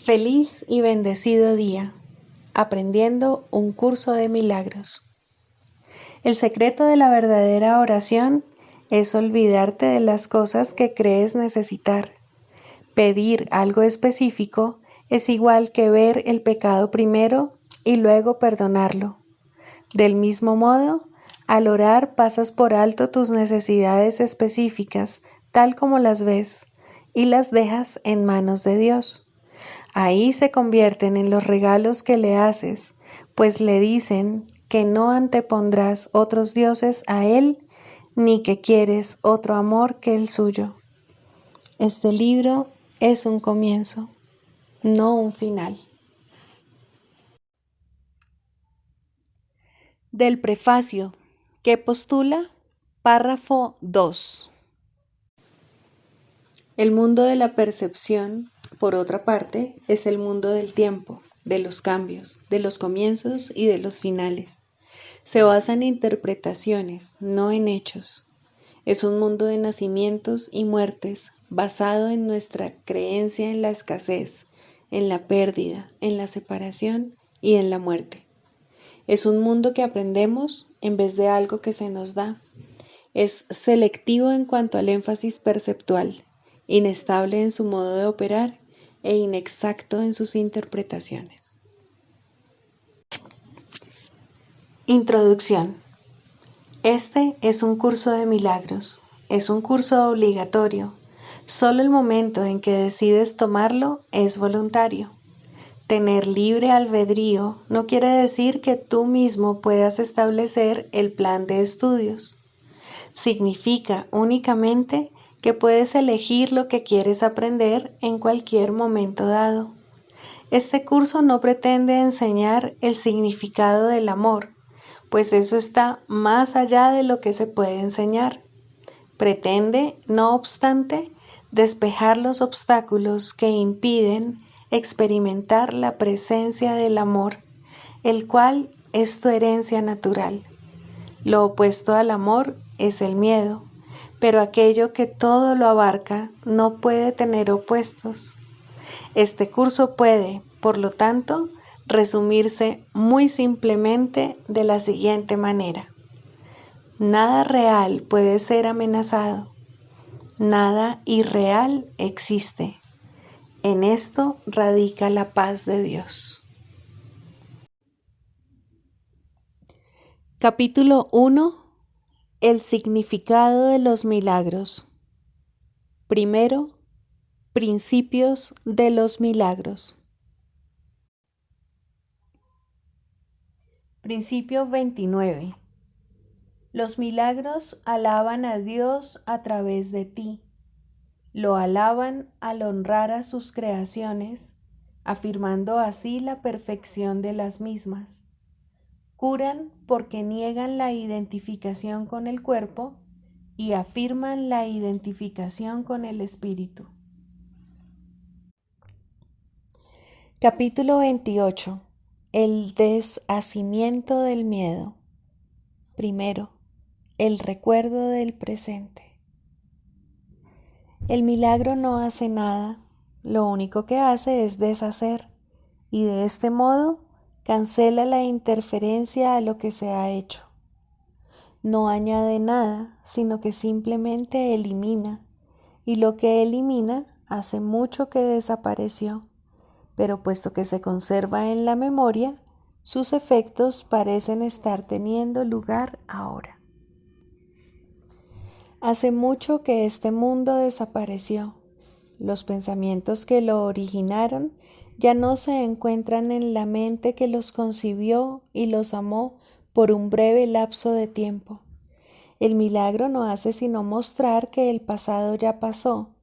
Feliz y bendecido día, aprendiendo un curso de milagros. El secreto de la verdadera oración es olvidarte de las cosas que crees necesitar. Pedir algo específico es igual que ver el pecado primero y luego perdonarlo. Del mismo modo, al orar pasas por alto tus necesidades específicas, tal como las ves, y las dejas en manos de Dios. Ahí se convierten en los regalos que le haces, pues le dicen que no antepondrás otros dioses a Él, ni que quieres otro amor que el suyo. Este libro es un comienzo, no un final. Del prefacio, que postula, párrafo 2. El mundo de la percepción, por otra parte, es el mundo del tiempo, de los cambios, de los comienzos y de los finales. Se basa en interpretaciones, no en hechos. Es un mundo de nacimientos y muertes, basado en nuestra creencia en la escasez, en la pérdida, en la separación y en la muerte. Es un mundo que aprendemos en vez de algo que se nos da. Es selectivo en cuanto al énfasis perceptual, inestable en su modo de operar e inexacto en sus interpretaciones. Introducción. Este es un curso de milagros. Es un curso obligatorio. Solo el momento en que decides tomarlo es voluntario. Tener libre albedrío no quiere decir que tú mismo puedas establecer el plan de estudios. Significa únicamente que puedes elegir lo que quieres aprender en cualquier momento dado. Este curso no pretende enseñar el significado del amor, pues eso está más allá de lo que se puede enseñar. Pretende, no obstante, despejar los obstáculos que impiden experimentar la presencia del amor, el cual es tu herencia natural. Lo opuesto al amor es el miedo, pero aquello que todo lo abarca no puede tener opuestos. Este curso puede, por lo tanto, resumirse muy simplemente de la siguiente manera. Nada real puede ser amenazado. Nada irreal existe. En esto radica la paz de Dios. Capítulo 1. El significado de los milagros. Primero, principios de los milagros. Principio 29. Los milagros alaban a Dios a través de ti. Lo alaban al honrar a sus creaciones, afirmando así la perfección de las mismas. Curan porque niegan la identificación con el cuerpo y afirman la identificación con el espíritu. Capítulo 28. El deshacimiento del miedo. Primero, el recuerdo del presente. El milagro no hace nada, lo único que hace es deshacer, y de este modo cancela la interferencia a lo que se ha hecho. No añade nada, sino que simplemente elimina, y lo que elimina hace mucho que desapareció, pero puesto que se conserva en la memoria, sus efectos parecen estar teniendo lugar ahora. Hace mucho que este mundo desapareció. Los pensamientos que lo originaron ya no se encuentran en la mente que los concibió y los amó por un breve lapso de tiempo. El milagro no hace sino mostrar que el pasado ya pasó,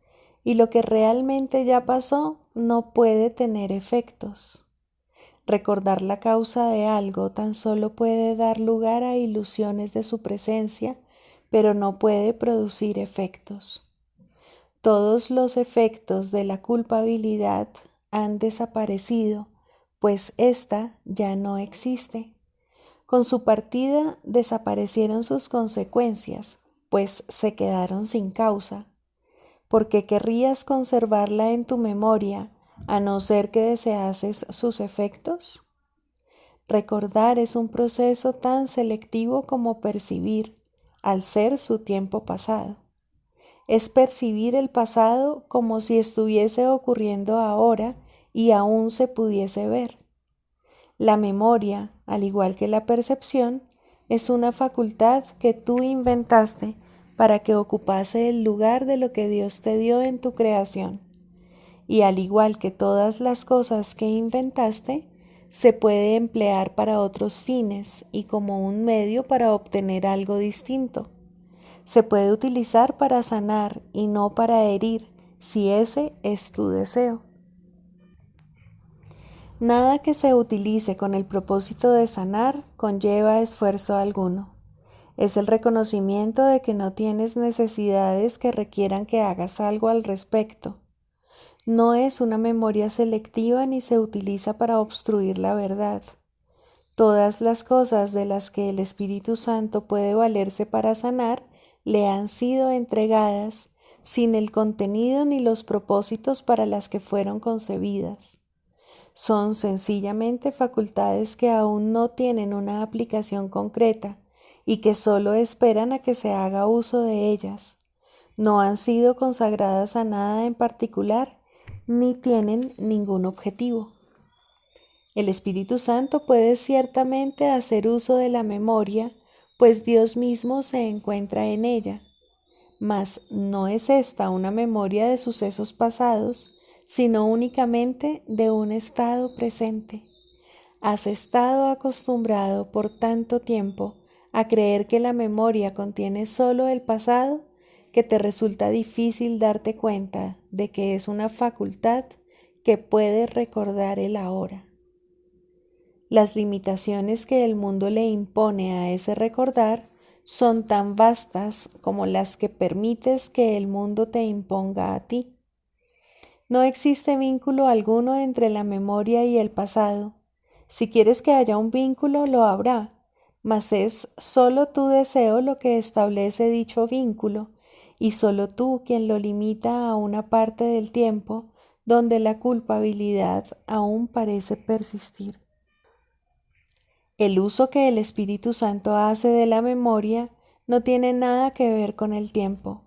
y lo que realmente ya pasó no puede tener efectos. Recordar la causa de algo tan solo puede dar lugar a ilusiones de su presencia, pero no puede producir efectos. Todos los efectos de la culpabilidad han desaparecido, pues ésta ya no existe. Con su partida desaparecieron sus consecuencias, pues se quedaron sin causa. ¿Por qué querrías conservarla en tu memoria a no ser que deseases sus efectos? Recordar es un proceso tan selectivo como percibir, al ser su tiempo pasado. Es percibir el pasado como si estuviese ocurriendo ahora y aún se pudiese ver. La memoria, al igual que la percepción, es una facultad que tú inventaste para que ocupase el lugar de lo que Dios te dio en tu creación. Y al igual que todas las cosas que inventaste, se puede emplear para otros fines y como un medio para obtener algo distinto. Se puede utilizar para sanar y no para herir, si ese es tu deseo. Nada que se utilice con el propósito de sanar conlleva esfuerzo alguno. Es el reconocimiento de que no tienes necesidades que requieran que hagas algo al respecto. No es una memoria selectiva ni se utiliza para obstruir la verdad. Todas las cosas de las que el Espíritu Santo puede valerse para sanar le han sido entregadas sin el contenido ni los propósitos para las que fueron concebidas. Son sencillamente facultades que aún no tienen una aplicación concreta y que solo esperan a que se haga uso de ellas. No han sido consagradas a nada en particular ni tienen ningún objetivo. El Espíritu Santo puede ciertamente hacer uso de la memoria, pues Dios mismo se encuentra en ella. Mas no es esta una memoria de sucesos pasados, sino únicamente de un estado presente. Has estado acostumbrado por tanto tiempo a creer que la memoria contiene solo el pasado, que te resulta difícil darte cuenta de que es una facultad que puede recordar el ahora. Las limitaciones que el mundo le impone a ese recordar son tan vastas como las que permites que el mundo te imponga a ti. No existe vínculo alguno entre la memoria y el pasado. Si quieres que haya un vínculo, lo habrá, mas es solo tu deseo lo que establece dicho vínculo, y solo tú quien lo limita a una parte del tiempo donde la culpabilidad aún parece persistir. El uso que el Espíritu Santo hace de la memoria no tiene nada que ver con el tiempo.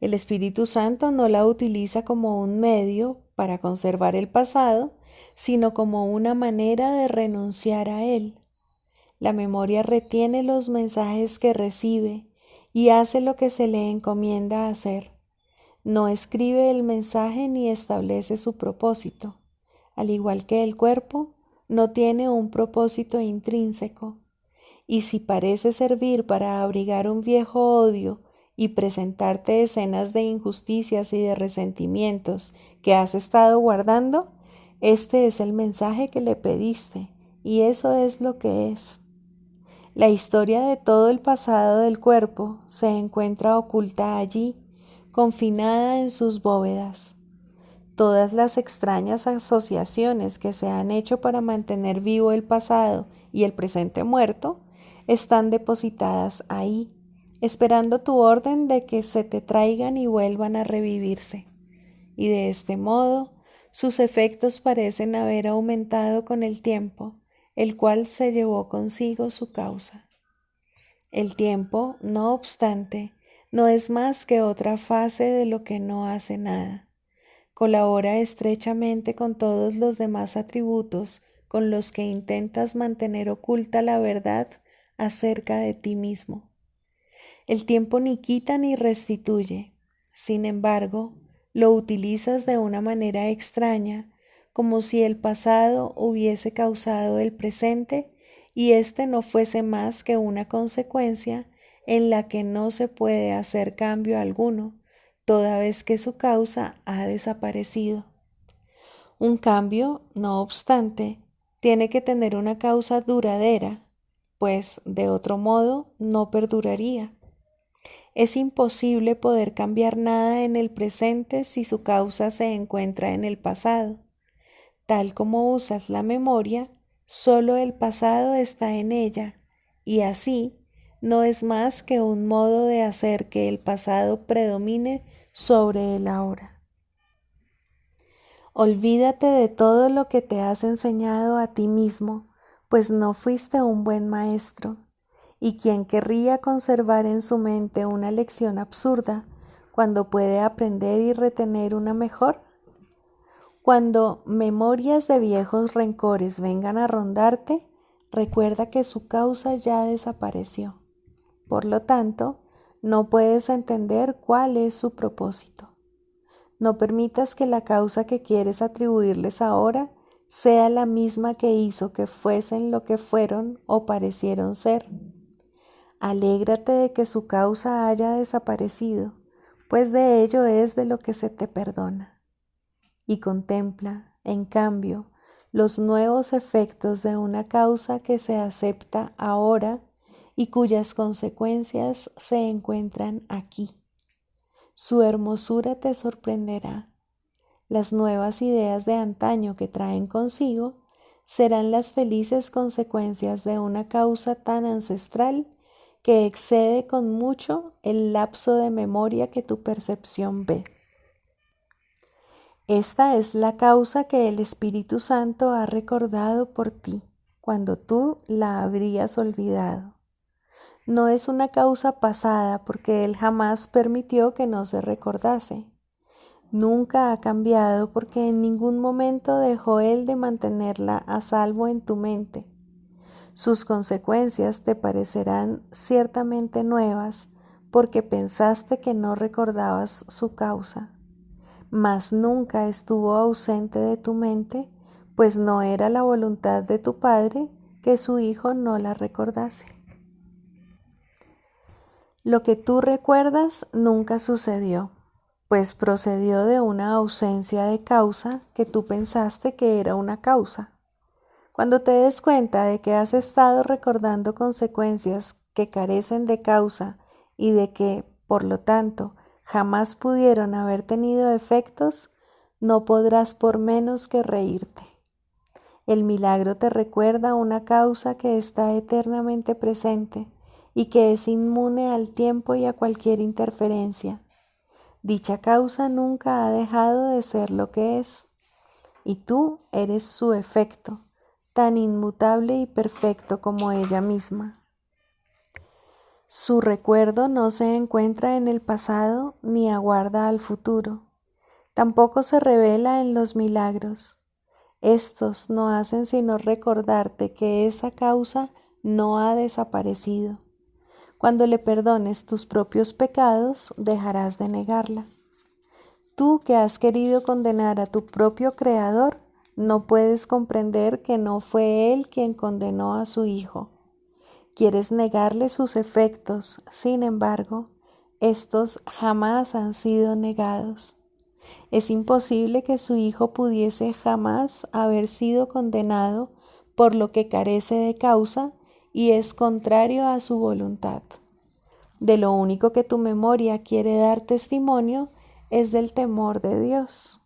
El Espíritu Santo no la utiliza como un medio para conservar el pasado, sino como una manera de renunciar a él. La memoria retiene los mensajes que recibe y hace lo que se le encomienda hacer. No escribe el mensaje ni establece su propósito. Al igual que el cuerpo, no tiene un propósito intrínseco. Y si parece servir para abrigar un viejo odio y presentarte escenas de injusticias y de resentimientos que has estado guardando, este es el mensaje que le pediste, y eso es lo que es. La historia de todo el pasado del cuerpo se encuentra oculta allí, confinada en sus bóvedas. Todas las extrañas asociaciones que se han hecho para mantener vivo el pasado y el presente muerto están depositadas ahí, esperando tu orden de que se te traigan y vuelvan a revivirse. Y de este modo, sus efectos parecen haber aumentado con el tiempo, el cual se llevó consigo su causa. El tiempo, no obstante, no es más que otra fase de lo que no hace nada. Colabora estrechamente con todos los demás atributos con los que intentas mantener oculta la verdad acerca de ti mismo. El tiempo ni quita ni restituye. Sin embargo, lo utilizas de una manera extraña, como si el pasado hubiese causado el presente y éste no fuese más que una consecuencia en la que no se puede hacer cambio alguno, toda vez que su causa ha desaparecido. Un cambio, no obstante, tiene que tener una causa duradera, pues de otro modo no perduraría. Es imposible poder cambiar nada en el presente si su causa se encuentra en el pasado. Tal como usas la memoria, solo el pasado está en ella, y así no es más que un modo de hacer que el pasado predomine sobre el ahora. Olvídate de todo lo que te has enseñado a ti mismo, pues no fuiste un buen maestro. ¿Y quién querría conservar en su mente una lección absurda cuando puede aprender y retener una mejor? Cuando memorias de viejos rencores vengan a rondarte, recuerda que su causa ya desapareció. Por lo tanto, no puedes entender cuál es su propósito. No permitas que la causa que quieres atribuirles ahora sea la misma que hizo que fuesen lo que fueron o parecieron ser. Alégrate de que su causa haya desaparecido, pues de ello es de lo que se te perdona. Y contempla, en cambio, los nuevos efectos de una causa que se acepta ahora y cuyas consecuencias se encuentran aquí. Su hermosura te sorprenderá. Las nuevas ideas de antaño que traen consigo serán las felices consecuencias de una causa tan ancestral que excede con mucho el lapso de memoria que tu percepción ve. Esta es la causa que el Espíritu Santo ha recordado por ti, cuando tú la habrías olvidado. No es una causa pasada porque Él jamás permitió que no se recordase. Nunca ha cambiado porque en ningún momento dejó Él de mantenerla a salvo en tu mente. Sus consecuencias te parecerán ciertamente nuevas porque pensaste que no recordabas su causa, mas nunca estuvo ausente de tu mente, pues no era la voluntad de tu Padre que su Hijo no la recordase. Lo que tú recuerdas nunca sucedió, pues procedió de una ausencia de causa que tú pensaste que era una causa. Cuando te des cuenta de que has estado recordando consecuencias que carecen de causa y de que, por lo tanto, jamás pudieron haber tenido efectos, no podrás por menos que reírte. El milagro te recuerda una causa que está eternamente presente y que es inmune al tiempo y a cualquier interferencia. Dicha causa nunca ha dejado de ser lo que es, y tú eres su efecto, tan inmutable y perfecto como ella misma. Su recuerdo no se encuentra en el pasado ni aguarda al futuro. Tampoco se revela en los milagros. Estos no hacen sino recordarte que esa causa no ha desaparecido. Cuando le perdones tus propios pecados, dejarás de negarla. Tú que has querido condenar a tu propio Creador, no puedes comprender que no fue Él quien condenó a su Hijo. Quieres negarle sus efectos, sin embargo, estos jamás han sido negados. Es imposible que su Hijo pudiese jamás haber sido condenado por lo que carece de causa y es contrario a su voluntad. De lo único que tu memoria quiere dar testimonio es del temor de Dios.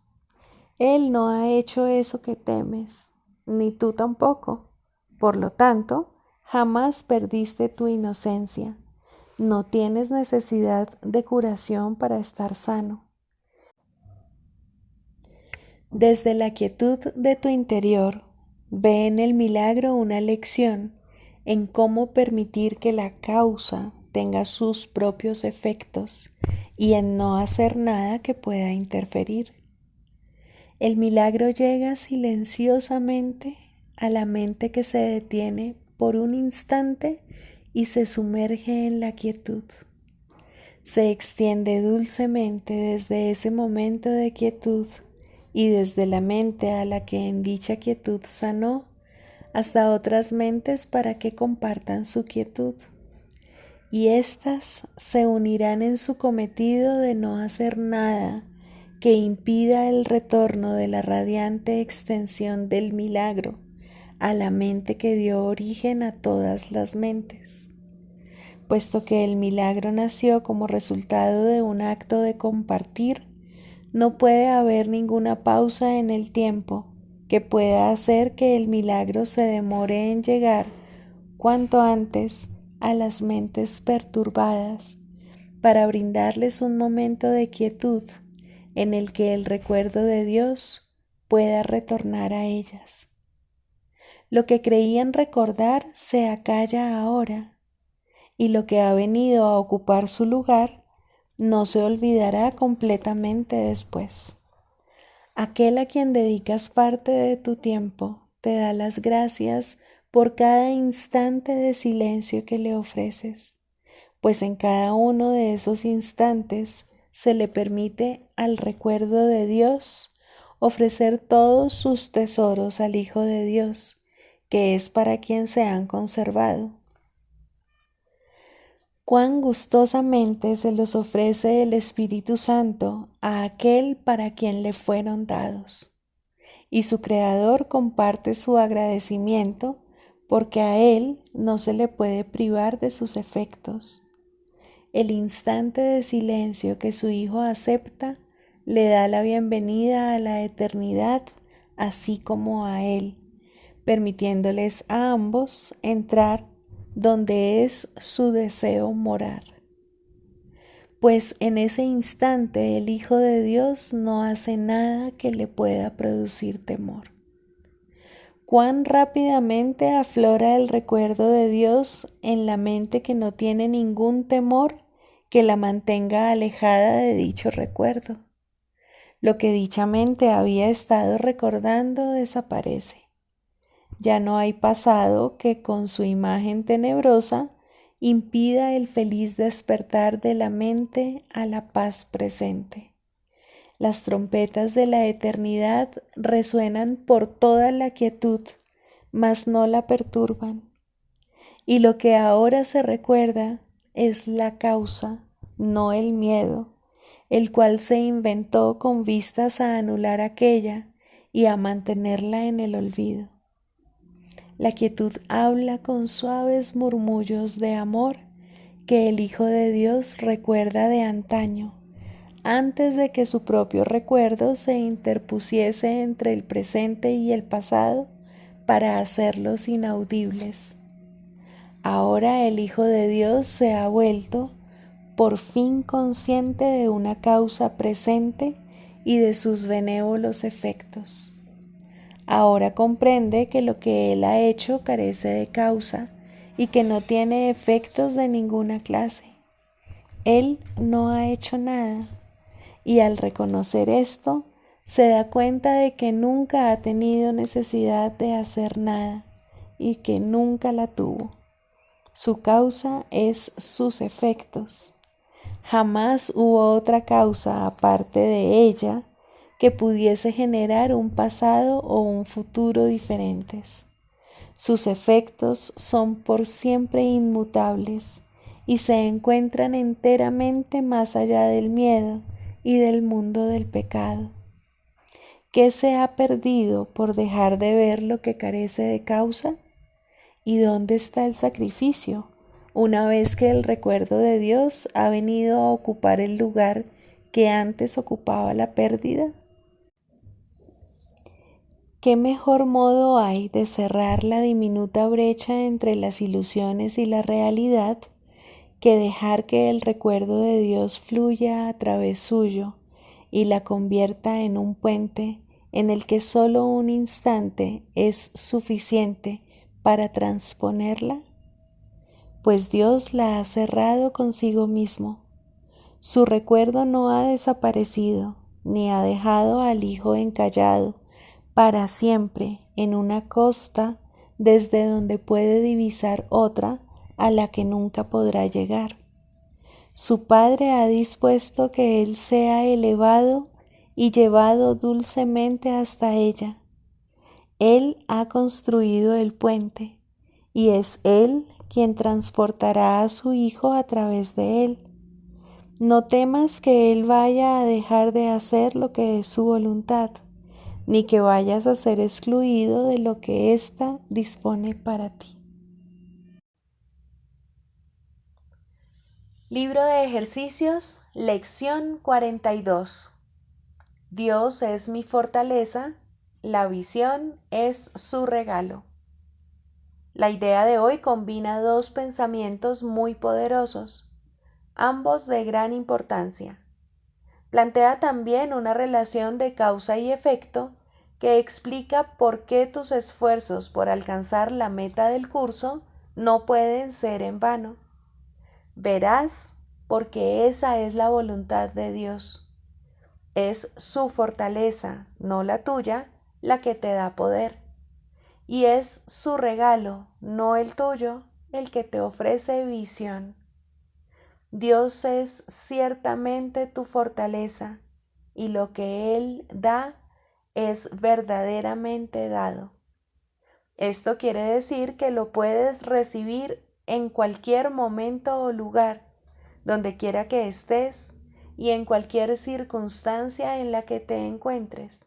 Él no ha hecho eso que temes, ni tú tampoco. Por lo tanto, jamás perdiste tu inocencia. No tienes necesidad de curación para estar sano. Desde la quietud de tu interior, ve en el milagro una lección en cómo permitir que la causa tenga sus propios efectos y en no hacer nada que pueda interferir. El milagro llega silenciosamente a la mente que se detiene por un instante y se sumerge en la quietud. Se extiende dulcemente desde ese momento de quietud y desde la mente a la que en dicha quietud sanó hasta otras mentes para que compartan su quietud. Y éstas se unirán en su cometido de no hacer nada que impida el retorno de la radiante extensión del milagro a la mente que dio origen a todas las mentes. Puesto que el milagro nació como resultado de un acto de compartir, no puede haber ninguna pausa en el tiempo que pueda hacer que el milagro se demore en llegar cuanto antes a las mentes perturbadas, para brindarles un momento de quietud en el que el recuerdo de Dios pueda retornar a ellas. Lo que creían recordar se acalla ahora, y lo que ha venido a ocupar su lugar no se olvidará completamente después. Aquel a quien dedicas parte de tu tiempo te da las gracias por cada instante de silencio que le ofreces, pues en cada uno de esos instantes se le permite al recuerdo de Dios ofrecer todos sus tesoros al Hijo de Dios, que es para quien se han conservado. Cuán gustosamente se los ofrece el Espíritu Santo a aquel para quien le fueron dados. Y su Creador comparte su agradecimiento porque a él no se le puede privar de sus efectos. El instante de silencio que su Hijo acepta le da la bienvenida a la eternidad, así como a él, permitiéndoles a ambos entrar donde es su deseo morar. Pues en ese instante el Hijo de Dios no hace nada que le pueda producir temor. Cuán rápidamente aflora el recuerdo de Dios en la mente que no tiene ningún temor que la mantenga alejada de dicho recuerdo. Lo que dicha mente había estado recordando desaparece. Ya no hay pasado que con su imagen tenebrosa impida el feliz despertar de la mente a la paz presente. Las trompetas de la eternidad resuenan por toda la quietud, mas no la perturban. Y lo que ahora se recuerda es la causa, no el miedo, el cual se inventó con vistas a anular aquella y a mantenerla en el olvido. La quietud habla con suaves murmullos de amor que el Hijo de Dios recuerda de antaño, antes de que su propio recuerdo se interpusiese entre el presente y el pasado para hacerlos inaudibles. Ahora el Hijo de Dios se ha vuelto por fin consciente de una causa presente y de sus benévolos efectos. Ahora comprende que lo que Él ha hecho carece de causa y que no tiene efectos de ninguna clase. Él no ha hecho nada, y al reconocer esto, se da cuenta de que nunca ha tenido necesidad de hacer nada y que nunca la tuvo. Su causa es sus efectos. Jamás hubo otra causa aparte de ella que pudiese generar un pasado o un futuro diferentes. Sus efectos son por siempre inmutables y se encuentran enteramente más allá del miedo y del mundo del pecado. ¿Qué se ha perdido por dejar de ver lo que carece de causa? ¿Y dónde está el sacrificio, una vez que el recuerdo de Dios ha venido a ocupar el lugar que antes ocupaba la pérdida? ¿Qué mejor modo hay de cerrar la diminuta brecha entre las ilusiones y la realidad que dejar que el recuerdo de Dios fluya a través suyo y la convierta en un puente en el que solo un instante es suficiente para transponerla? Pues Dios la ha cerrado consigo mismo. Su recuerdo no ha desaparecido, ni ha dejado al Hijo encallado para siempre en una costa desde donde puede divisar otra a la que nunca podrá llegar. Su Padre ha dispuesto que Él sea elevado y llevado dulcemente hasta ella. Él ha construido el puente y es Él quien transportará a su Hijo a través de él. No temas que Él vaya a dejar de hacer lo que es su voluntad, ni que vayas a ser excluido de lo que ésta dispone para ti. Libro de ejercicios, lección 42. Dios es mi fortaleza, la visión es su regalo. La idea de hoy combina dos pensamientos muy poderosos, ambos de gran importancia. Plantea también una relación de causa y efecto que explica por qué tus esfuerzos por alcanzar la meta del curso no pueden ser en vano. Verás, porque esa es la voluntad de Dios. Es su fortaleza, no la tuya, la que te da poder. Y es su regalo, no el tuyo, el que te ofrece visión. Dios es ciertamente tu fortaleza, y lo que Él da es verdaderamente dado. Esto quiere decir que lo puedes recibir en cualquier momento o lugar, donde quiera que estés y en cualquier circunstancia en la que te encuentres.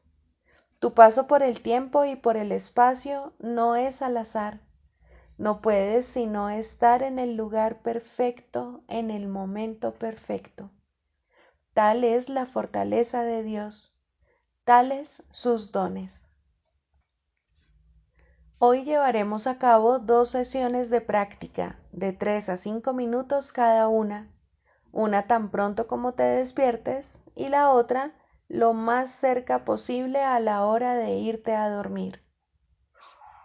Tu paso por el tiempo y por el espacio no es al azar. No puedes sino estar en el lugar perfecto, en el momento perfecto. Tal es la fortaleza de Dios, tales sus dones. Hoy llevaremos a cabo 2 sesiones de práctica de 3 a 5 minutos cada una tan pronto como te despiertes y la otra lo más cerca posible a la hora de irte a dormir.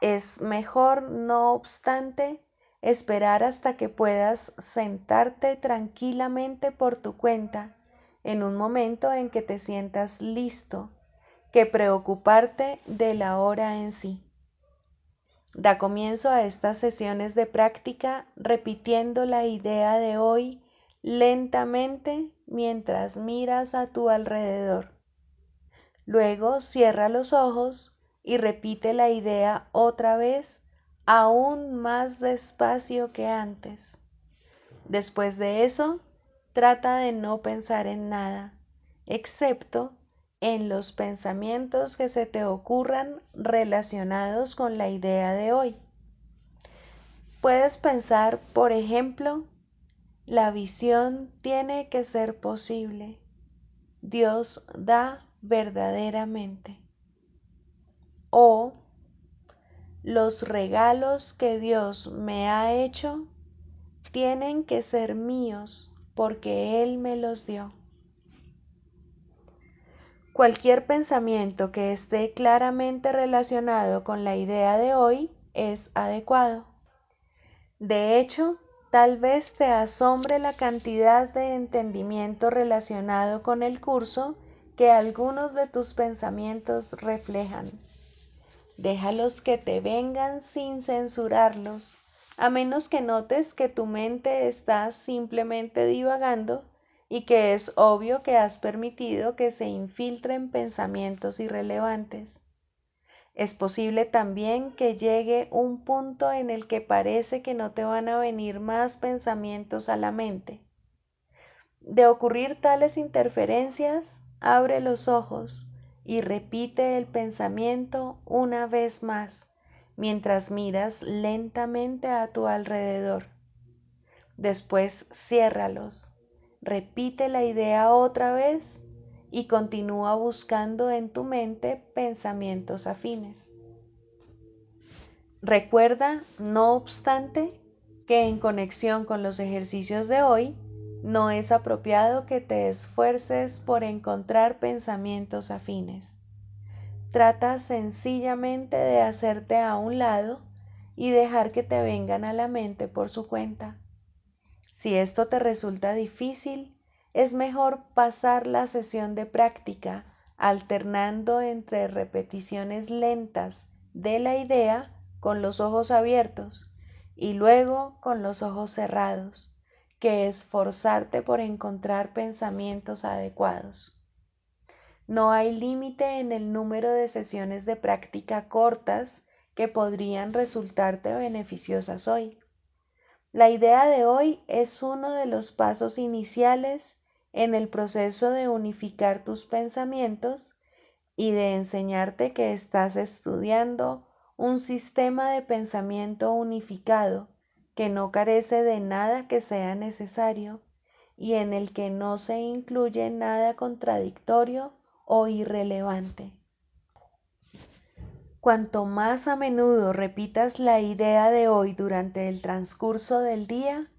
Es mejor, no obstante, esperar hasta que puedas sentarte tranquilamente por tu cuenta en un momento en que te sientas listo, que preocuparte de la hora en sí. Da comienzo a estas sesiones de práctica repitiendo la idea de hoy lentamente mientras miras a tu alrededor. Luego cierra los ojos y repite la idea otra vez, aún más despacio que antes. Después de eso, trata de no pensar en nada, excepto en los pensamientos que se te ocurran relacionados con la idea de hoy. Puedes pensar, por ejemplo, la visión tiene que ser posible. Dios da verdaderamente. O los regalos que Dios me ha hecho tienen que ser míos porque Él me los dio. Cualquier pensamiento que esté claramente relacionado con la idea de hoy es adecuado. De hecho, tal vez te asombre la cantidad de entendimiento relacionado con el curso que algunos de tus pensamientos reflejan. Déjalos que te vengan sin censurarlos, a menos que notes que tu mente está simplemente divagando y que es obvio que has permitido que se infiltren pensamientos irrelevantes. Es posible también que llegue un punto en el que parece que no te van a venir más pensamientos a la mente. De ocurrir tales interferencias, abre los ojos y repite el pensamiento una vez más, mientras miras lentamente a tu alrededor. Después ciérralos, repite la idea otra vez y continúa buscando en tu mente pensamientos afines. Recuerda, no obstante, que en conexión con los ejercicios de hoy, no es apropiado que te esfuerces por encontrar pensamientos afines. Trata sencillamente de hacerte a un lado y dejar que te vengan a la mente por su cuenta. Si esto te resulta difícil, es mejor pasar la sesión de práctica alternando entre repeticiones lentas de la idea con los ojos abiertos y luego con los ojos cerrados, que esforzarte por encontrar pensamientos adecuados. No hay límite en el número de sesiones de práctica cortas que podrían resultarte beneficiosas hoy. La idea de hoy es uno de los pasos iniciales en el proceso de unificar tus pensamientos y de enseñarte que estás estudiando un sistema de pensamiento unificado que no carece de nada que sea necesario y en el que no se incluye nada contradictorio o irrelevante. Cuanto más a menudo repitas la idea de hoy durante el transcurso del día,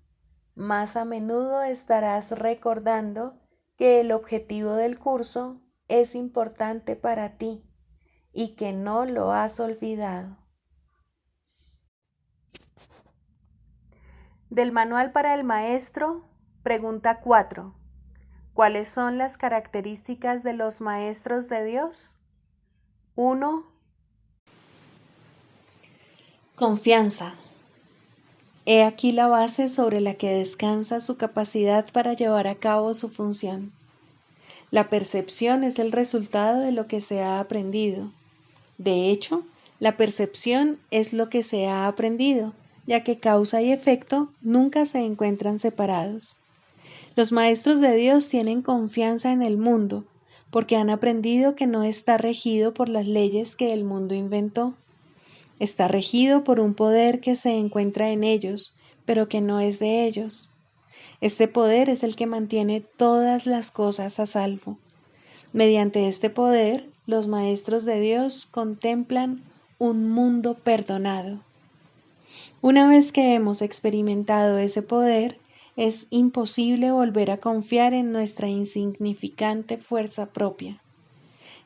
más a menudo estarás recordando que el objetivo del curso es importante para ti y que no lo has olvidado. Del Manual para el Maestro, pregunta 4. ¿Cuáles son las características de los maestros de Dios? 1. Confianza. He aquí la base sobre la que descansa su capacidad para llevar a cabo su función. La percepción es el resultado de lo que se ha aprendido. De hecho, la percepción es lo que se ha aprendido, ya que causa y efecto nunca se encuentran separados. Los maestros de Dios tienen confianza en el mundo, porque han aprendido que no está regido por las leyes que el mundo inventó. Está regido por un poder que se encuentra en ellos, pero que no es de ellos. Este poder es el que mantiene todas las cosas a salvo. Mediante este poder, los maestros de Dios contemplan un mundo perdonado. Una vez que hemos experimentado ese poder, es imposible volver a confiar en nuestra insignificante fuerza propia.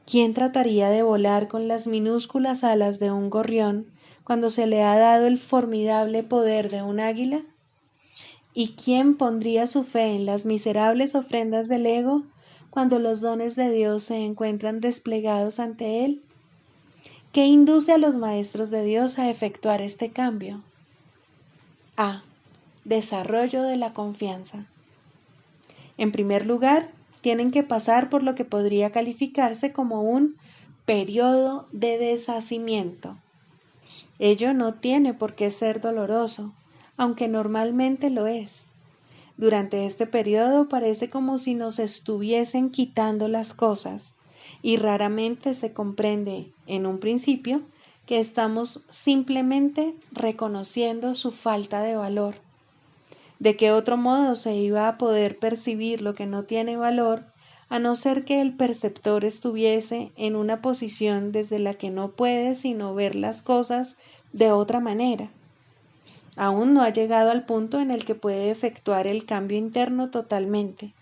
¿Quién trataría de volar con las minúsculas alas de un gorrión cuando se le ha dado el formidable poder de un águila? ¿Y quién pondría su fe en las miserables ofrendas del ego cuando los dones de Dios se encuentran desplegados ante él? ¿Qué induce a los maestros de Dios a efectuar este cambio? A. Desarrollo de la confianza. En primer lugar, tienen que pasar por lo que podría calificarse como un periodo de deshacimiento. Ello no tiene por qué ser doloroso, aunque normalmente lo es. Durante este periodo parece como si nos estuviesen quitando las cosas, y raramente se comprende, en un principio, que estamos simplemente reconociendo su falta de valor. ¿De qué otro modo se iba a poder percibir lo que no tiene valor, a no ser que el perceptor estuviese en una posición desde la que no puede sino ver las cosas de otra manera? Aún no ha llegado al punto en el que puede efectuar el cambio interno totalmente.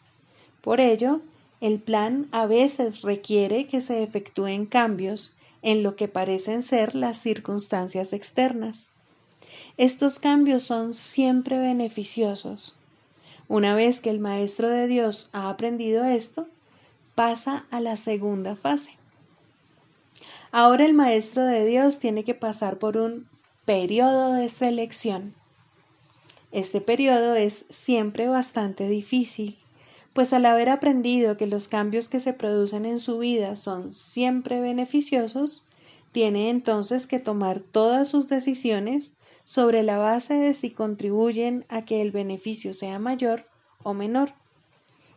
Por ello, el plan a veces requiere que se efectúen cambios en lo que parecen ser las circunstancias externas. Estos cambios son siempre beneficiosos. Una vez que el maestro de Dios ha aprendido esto, pasa a la segunda fase. Ahora el maestro de Dios tiene que pasar por un periodo de selección. Este periodo es siempre bastante difícil, pues al haber aprendido que los cambios que se producen en su vida son siempre beneficiosos, tiene entonces que tomar todas sus decisiones sobre la base de si contribuyen a que el beneficio sea mayor o menor.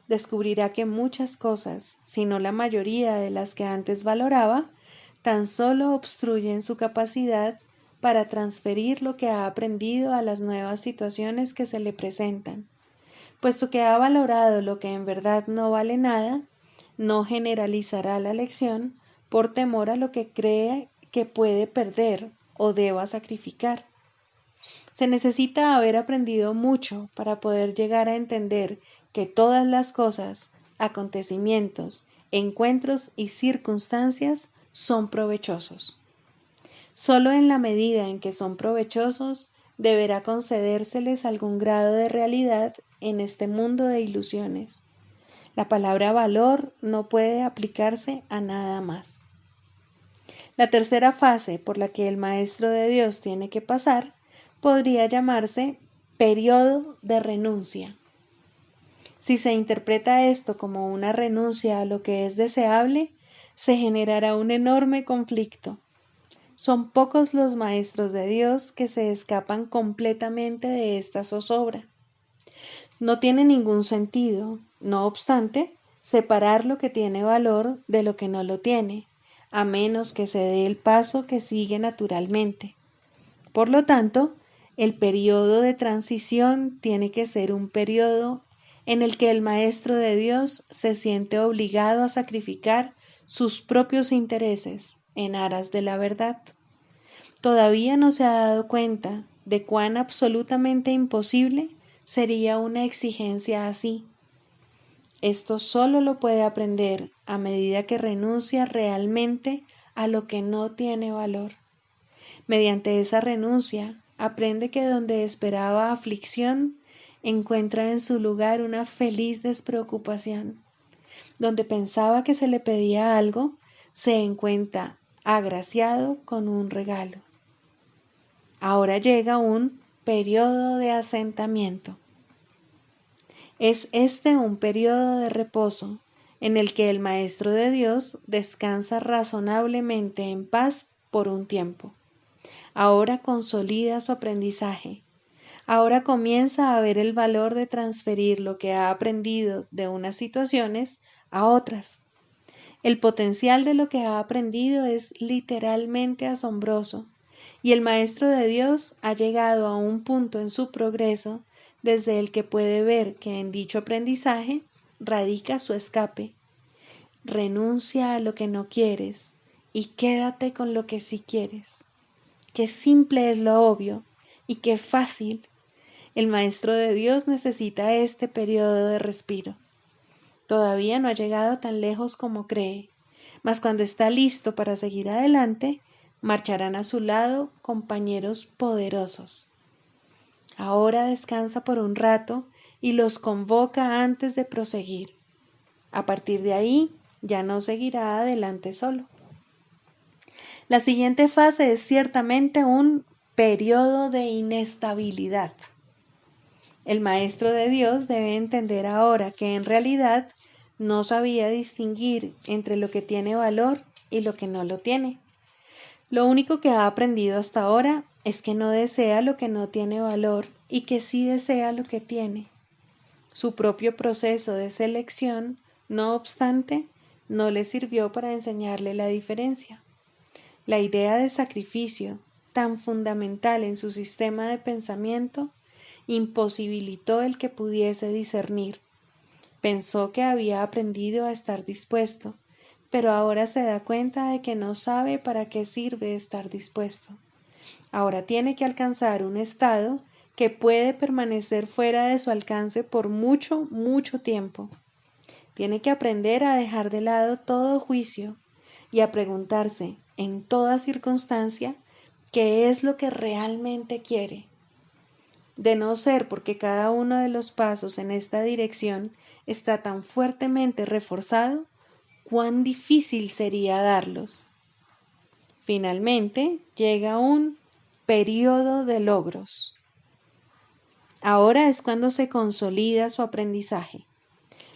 Descubrirá que muchas cosas, si no la mayoría de las que antes valoraba, tan solo obstruyen su capacidad para transferir lo que ha aprendido a las nuevas situaciones que se le presentan. Puesto que ha valorado lo que en verdad no vale nada, no generalizará la lección por temor a lo que cree que puede perder o deba sacrificar. Se necesita haber aprendido mucho para poder llegar a entender que todas las cosas, acontecimientos, encuentros y circunstancias son provechosos. Solo en la medida en que son provechosos, deberá concedérseles algún grado de realidad en este mundo de ilusiones. La palabra valor no puede aplicarse a nada más. La tercera fase por la que el maestro de Dios tiene que pasar podría llamarse periodo de renuncia. Si se interpreta esto como una renuncia a lo que es deseable, se generará un enorme conflicto. Son pocos los maestros de Dios que se escapan completamente de esta zozobra. No tiene ningún sentido, no obstante, separar lo que tiene valor de lo que no lo tiene, a menos que se dé el paso que sigue naturalmente. Por lo tanto, el periodo de transición tiene que ser un periodo en el que el maestro de Dios se siente obligado a sacrificar sus propios intereses en aras de la verdad. Todavía no se ha dado cuenta de cuán absolutamente imposible sería una exigencia así. Esto solo lo puede aprender a medida que renuncia realmente a lo que no tiene valor. Mediante esa renuncia, aprende que donde esperaba aflicción, encuentra en su lugar una feliz despreocupación. Donde pensaba que se le pedía algo, se encuentra agraciado con un regalo. Ahora llega un periodo de asentamiento. Es este un periodo de reposo en el que el Maestro de Dios descansa razonablemente en paz por un tiempo. Ahora consolida su aprendizaje. Ahora comienza a ver el valor de transferir lo que ha aprendido de unas situaciones a otras. El potencial de lo que ha aprendido es literalmente asombroso, y el Maestro de Dios ha llegado a un punto en su progreso desde el que puede ver que en dicho aprendizaje radica su escape. Renuncia a lo que no quieres y quédate con lo que sí quieres. Qué simple es lo obvio y qué fácil. El Maestro de Dios necesita este periodo de respiro. Todavía no ha llegado tan lejos como cree, mas cuando está listo para seguir adelante, marcharán a su lado compañeros poderosos. Ahora descansa por un rato y los convoca antes de proseguir. A partir de ahí, ya no seguirá adelante solo. La siguiente fase es ciertamente un periodo de inestabilidad. El Maestro de Dios debe entender ahora que en realidad no sabía distinguir entre lo que tiene valor y lo que no lo tiene. Lo único que ha aprendido hasta ahora es que no desea lo que no tiene valor y que sí desea lo que tiene. Su propio proceso de selección, no obstante, no le sirvió para enseñarle la diferencia. La idea de sacrificio, tan fundamental en su sistema de pensamiento, imposibilitó el que pudiese discernir. Pensó que había aprendido a estar dispuesto, pero ahora se da cuenta de que no sabe para qué sirve estar dispuesto. Ahora tiene que alcanzar un estado que puede permanecer fuera de su alcance por mucho, mucho tiempo. Tiene que aprender a dejar de lado todo juicio y a preguntarse en toda circunstancia qué es lo que realmente quiere. De no ser porque cada uno de los pasos en esta dirección está tan fuertemente reforzado, cuán difícil sería darlos. Finalmente llega un periodo de logros. Ahora es cuando se consolida su aprendizaje.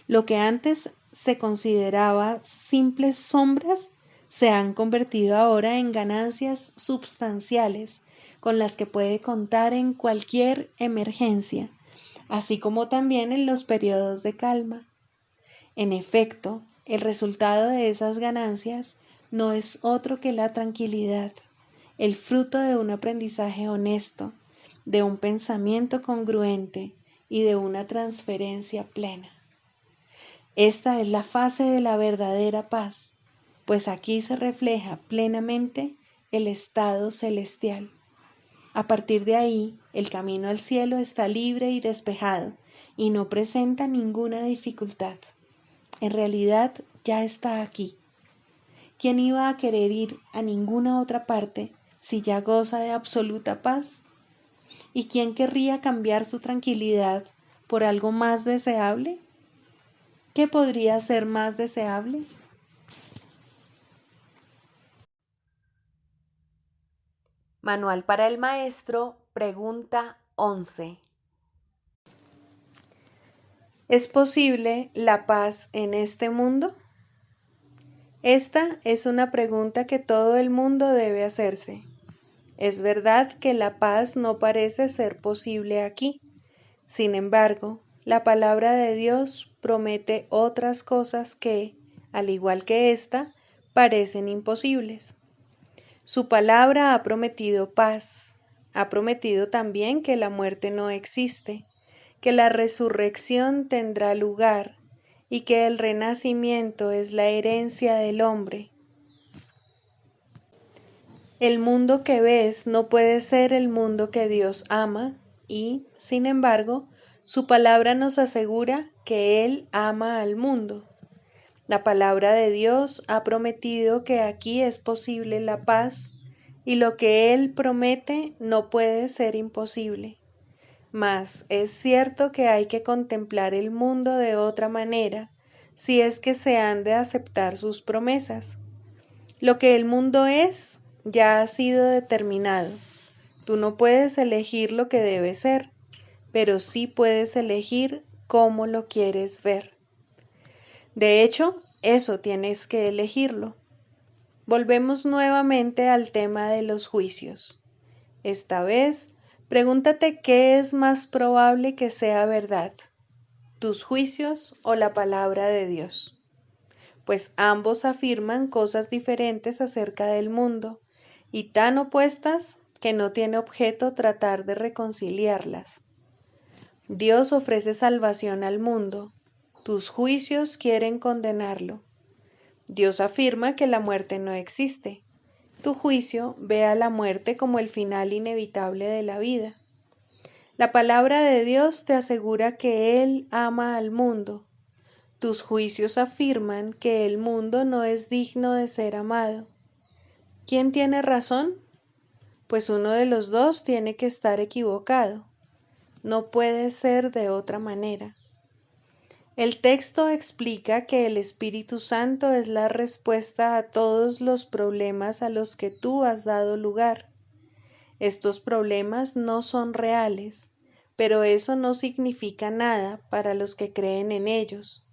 Lo que antes se consideraba simples sombras se han convertido ahora en ganancias substanciales con las que puede contar en cualquier emergencia, así como también en los periodos de calma. En efecto, el resultado de esas ganancias no es otro que la tranquilidad, el fruto de un aprendizaje honesto, de un pensamiento congruente y de una transferencia plena. Esta es la fase de la verdadera paz, pues aquí se refleja plenamente el estado celestial. A partir de ahí, el camino al cielo está libre y despejado y no presenta ninguna dificultad. En realidad ya está aquí. ¿Quién iba a querer ir a ninguna otra parte si ya goza de absoluta paz? ¿Y quién querría cambiar su tranquilidad por algo más deseable? ¿Qué podría ser más deseable? Manual para el maestro, pregunta 11. ¿Es posible la paz en este mundo? Esta es una pregunta que todo el mundo debe hacerse. Es verdad que la paz no parece ser posible aquí. Sin embargo, la palabra de Dios promete otras cosas que, al igual que esta, parecen imposibles. Su palabra ha prometido paz, ha prometido también que la muerte no existe, que la resurrección tendrá lugar y que el renacimiento es la herencia del hombre. El mundo que ves no puede ser el mundo que Dios ama y, sin embargo, su palabra nos asegura que Él ama al mundo. La palabra de Dios ha prometido que aquí es posible la paz y lo que Él promete no puede ser imposible. Mas es cierto que hay que contemplar el mundo de otra manera si es que se han de aceptar sus promesas. Lo que el mundo es ya ha sido determinado. Tú no puedes elegir lo que debe ser, pero sí puedes elegir cómo lo quieres ver. De hecho, eso tienes que elegirlo. Volvemos nuevamente al tema de los juicios. Esta vez, pregúntate qué es más probable que sea verdad, tus juicios o la palabra de Dios. Pues ambos afirman cosas diferentes acerca del mundo y tan opuestas que no tiene objeto tratar de reconciliarlas. Dios ofrece salvación al mundo, tus juicios quieren condenarlo. Dios afirma que la muerte no existe. Tu juicio ve a la muerte como el final inevitable de la vida. La palabra de Dios te asegura que Él ama al mundo. Tus juicios afirman que el mundo no es digno de ser amado. ¿Quién tiene razón? Pues uno de los dos tiene que estar equivocado. No puede ser de otra manera. El texto explica que el Espíritu Santo es la respuesta a todos los problemas a los que tú has dado lugar. Estos problemas no son reales, pero eso no significa nada para los que creen en ellos.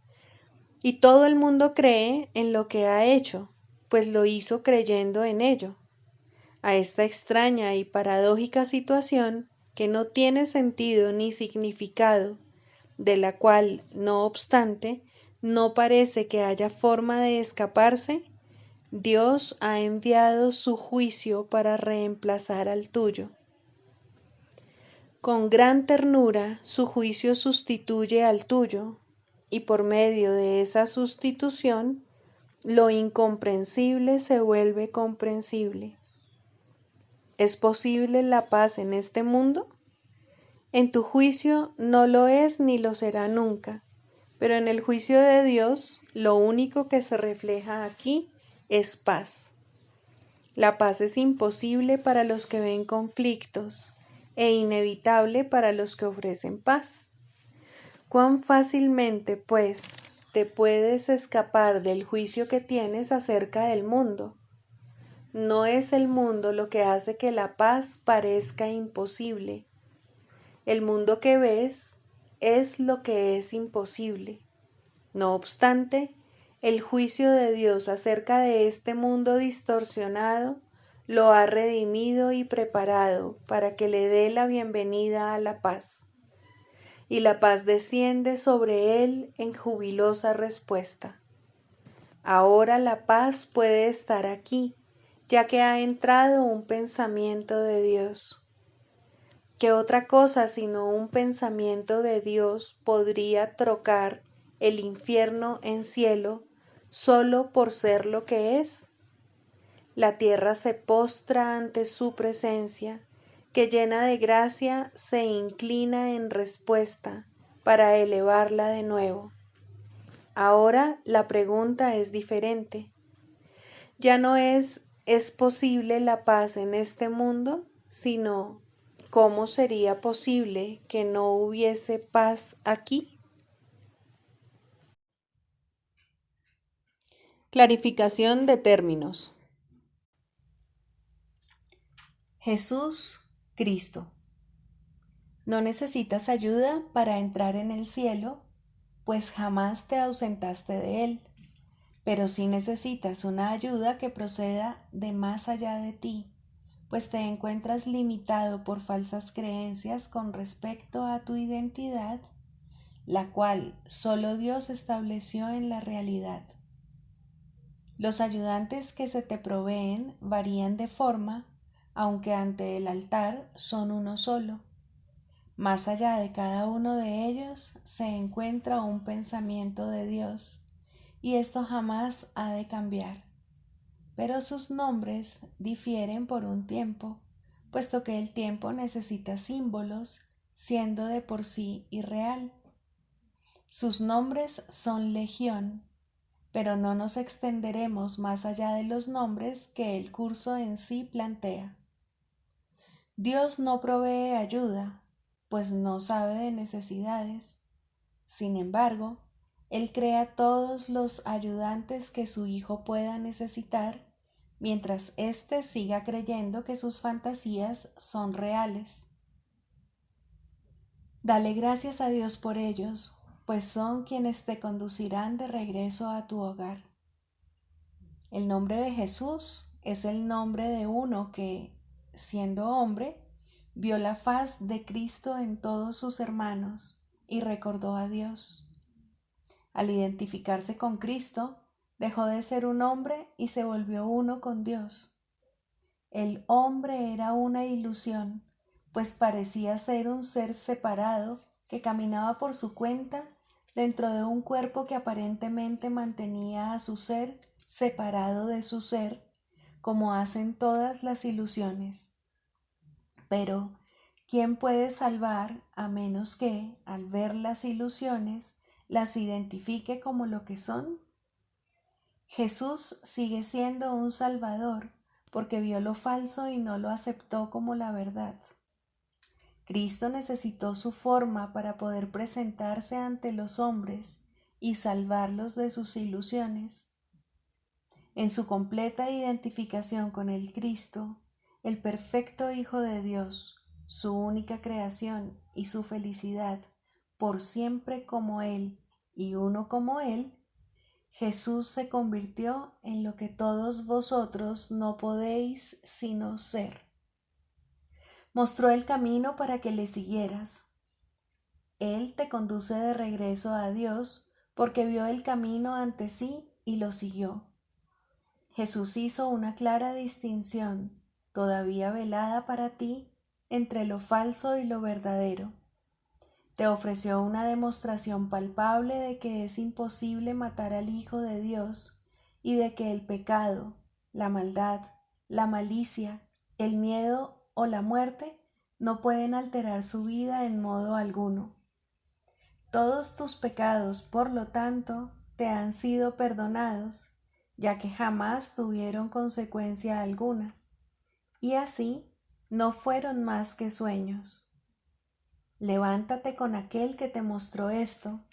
Y todo el mundo cree en lo que ha hecho, pues lo hizo creyendo en ello. A esta extraña y paradójica situación, que no tiene sentido ni significado, de la cual, no obstante, no parece que haya forma de escaparse, Dios ha enviado su juicio para reemplazar al tuyo. Con gran ternura su juicio sustituye al tuyo, y por medio de esa sustitución, lo incomprensible se vuelve comprensible. ¿Es posible la paz en este mundo? En tu juicio no lo es ni lo será nunca, pero en el juicio de Dios lo único que se refleja aquí es paz. La paz es imposible para los que ven conflictos e inevitable para los que ofrecen paz. ¿Cuán fácilmente, pues, te puedes escapar del juicio que tienes acerca del mundo? No es el mundo lo que hace que la paz parezca imposible. El mundo que ves es lo que es imposible. No obstante, el juicio de Dios acerca de este mundo distorsionado lo ha redimido y preparado para que le dé la bienvenida a la paz. Y la paz desciende sobre él en jubilosa respuesta. Ahora la paz puede estar aquí, ya que ha entrado un pensamiento de Dios. ¿Qué otra cosa sino un pensamiento de Dios podría trocar el infierno en cielo solo por ser lo que es? La tierra se postra ante su presencia, que llena de gracia se inclina en respuesta para elevarla de nuevo. Ahora la pregunta es diferente. Ya no ¿es posible la paz en este mundo? Sino ¿cómo sería posible que no hubiese paz aquí? Clarificación de términos. Jesús Cristo. No necesitas ayuda para entrar en el cielo, pues jamás te ausentaste de él, pero sí necesitas una ayuda que proceda de más allá de ti, pues te encuentras limitado por falsas creencias con respecto a tu identidad, la cual solo Dios estableció en la realidad. Los ayudantes que se te proveen varían de forma, aunque ante el altar son uno solo. Más allá de cada uno de ellos se encuentra un pensamiento de Dios, y esto jamás ha de cambiar. Pero sus nombres difieren por un tiempo, puesto que el tiempo necesita símbolos, siendo de por sí irreal. Sus nombres son legión, pero no nos extenderemos más allá de los nombres que el curso en sí plantea. Dios no provee ayuda, pues no sabe de necesidades. Sin embargo, Él crea todos los ayudantes que su Hijo pueda necesitar, mientras éste siga creyendo que sus fantasías son reales. Dale gracias a Dios por ellos, pues son quienes te conducirán de regreso a tu hogar. El nombre de Jesús es el nombre de uno que, siendo hombre, vio la faz de Cristo en todos sus hermanos y recordó a Dios. Al identificarse con Cristo, dejó de ser un hombre y se volvió uno con Dios. El hombre era una ilusión, pues parecía ser un ser separado que caminaba por su cuenta dentro de un cuerpo que aparentemente mantenía a su ser separado de su ser, como hacen todas las ilusiones. Pero, ¿quién puede salvar a menos que, al ver las ilusiones, las identifique como lo que son? Jesús sigue siendo un Salvador porque vio lo falso y no lo aceptó como la verdad. Cristo necesitó su forma para poder presentarse ante los hombres y salvarlos de sus ilusiones. En su completa identificación con el Cristo, el perfecto Hijo de Dios, su única creación y su felicidad, por siempre como Él y uno como Él, Jesús se convirtió en lo que todos vosotros no podéis sino ser. Mostró el camino para que le siguieras. Él te conduce de regreso a Dios porque vio el camino ante sí y lo siguió. Jesús hizo una clara distinción, todavía velada para ti, entre lo falso y lo verdadero. Te ofreció una demostración palpable de que es imposible matar al Hijo de Dios y de que el pecado, la maldad, la malicia, el miedo o la muerte no pueden alterar su vida en modo alguno. Todos tus pecados, por lo tanto, te han sido perdonados, ya que jamás tuvieron consecuencia alguna, y así no fueron más que sueños. Levántate con aquel que te mostró esto,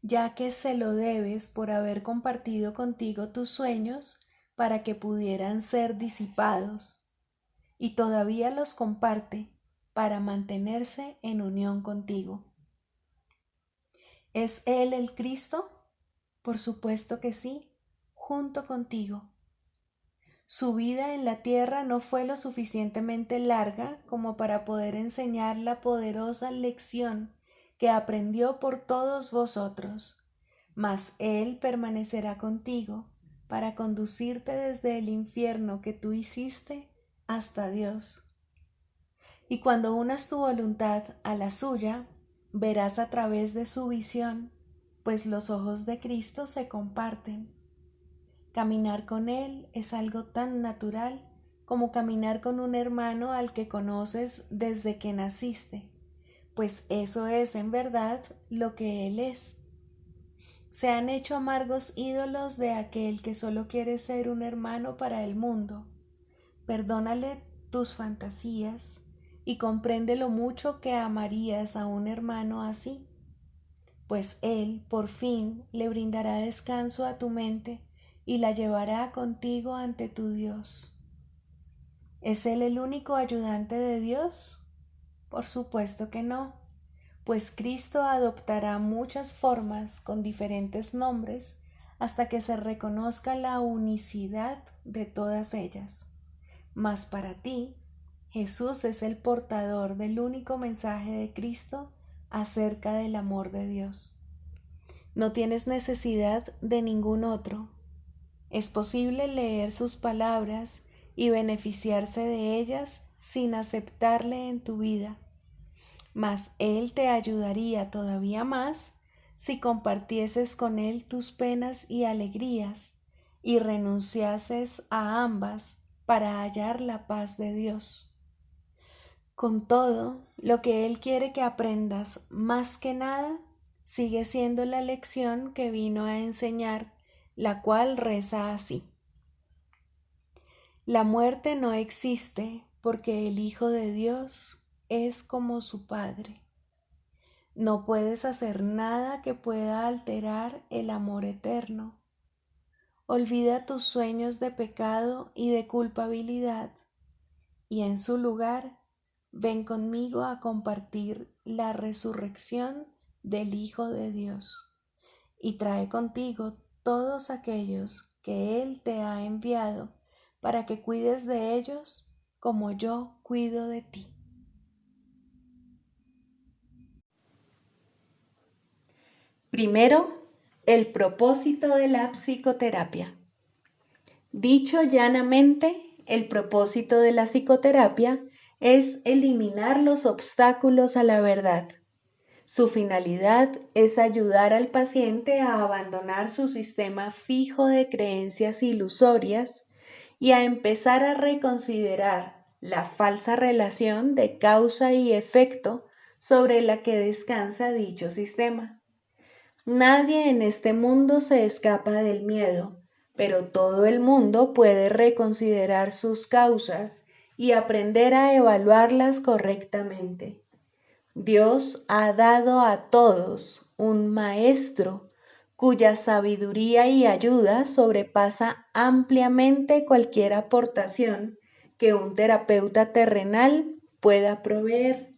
ya que se lo debes por haber compartido contigo tus sueños para que pudieran ser disipados, y todavía los comparte para mantenerse en unión contigo. ¿Es Él el Cristo? Por supuesto que sí, junto contigo. Su vida en la tierra no fue lo suficientemente larga como para poder enseñar la poderosa lección que aprendió por todos vosotros, mas Él permanecerá contigo para conducirte desde el infierno que tú hiciste hasta Dios. Y cuando unas tu voluntad a la suya, verás a través de su visión, pues los ojos de Cristo se comparten. Caminar con Él es algo tan natural como caminar con un hermano al que conoces desde que naciste, pues eso es en verdad lo que Él es. Se han hecho amargos ídolos de aquel que solo quiere ser un hermano para el mundo. Perdónale tus fantasías y comprende lo mucho que amarías a un hermano así, pues Él por fin le brindará descanso a tu mente y la llevará contigo ante tu Dios. ¿Es Él el único ayudante de Dios? Por supuesto que no, pues Cristo adoptará muchas formas con diferentes nombres hasta que se reconozca la unicidad de todas ellas. Mas para ti, Jesús es el portador del único mensaje de Cristo acerca del amor de Dios. No tienes necesidad de ningún otro. Es posible leer sus palabras y beneficiarse de ellas sin aceptarle en tu vida, mas Él te ayudaría todavía más si compartieses con Él tus penas y alegrías y renunciases a ambas para hallar la paz de Dios. Con todo, lo que Él quiere que aprendas más que nada sigue siendo la lección que vino a enseñar la cual reza así: La muerte no existe porque el Hijo de Dios es como su Padre. No puedes hacer nada que pueda alterar el amor eterno. Olvida tus sueños de pecado y de culpabilidad, y en su lugar, ven conmigo a compartir la resurrección del Hijo de Dios, y trae contigo todos aquellos que Él te ha enviado para que cuides de ellos como yo cuido de ti. Primero, el propósito de la psicoterapia. Dicho llanamente, el propósito de la psicoterapia es eliminar los obstáculos a la verdad. Su finalidad es ayudar al paciente a abandonar su sistema fijo de creencias ilusorias y a empezar a reconsiderar la falsa relación de causa y efecto sobre la que descansa dicho sistema. Nadie en este mundo se escapa del miedo, pero todo el mundo puede reconsiderar sus causas y aprender a evaluarlas correctamente. Dios ha dado a todos un maestro cuya sabiduría y ayuda sobrepasa ampliamente cualquier aportación que un terapeuta terrenal pueda proveer.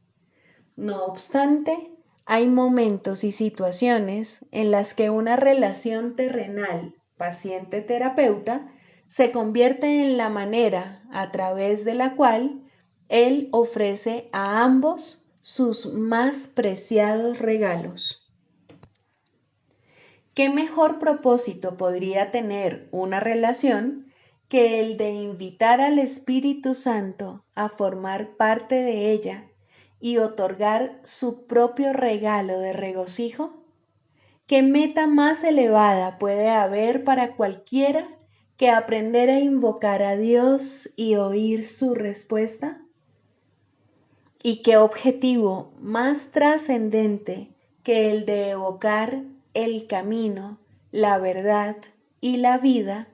No obstante, hay momentos y situaciones en las que una relación terrenal paciente-terapeuta se convierte en la manera a través de la cual él ofrece a ambos sus más preciados regalos. ¿Qué mejor propósito podría tener una relación que el de invitar al Espíritu Santo a formar parte de ella y otorgar su propio regalo de regocijo? ¿Qué meta más elevada puede haber para cualquiera que aprender a invocar a Dios y oír su respuesta? ¿Y qué objetivo más trascendente que el de evocar el camino, la verdad y la vida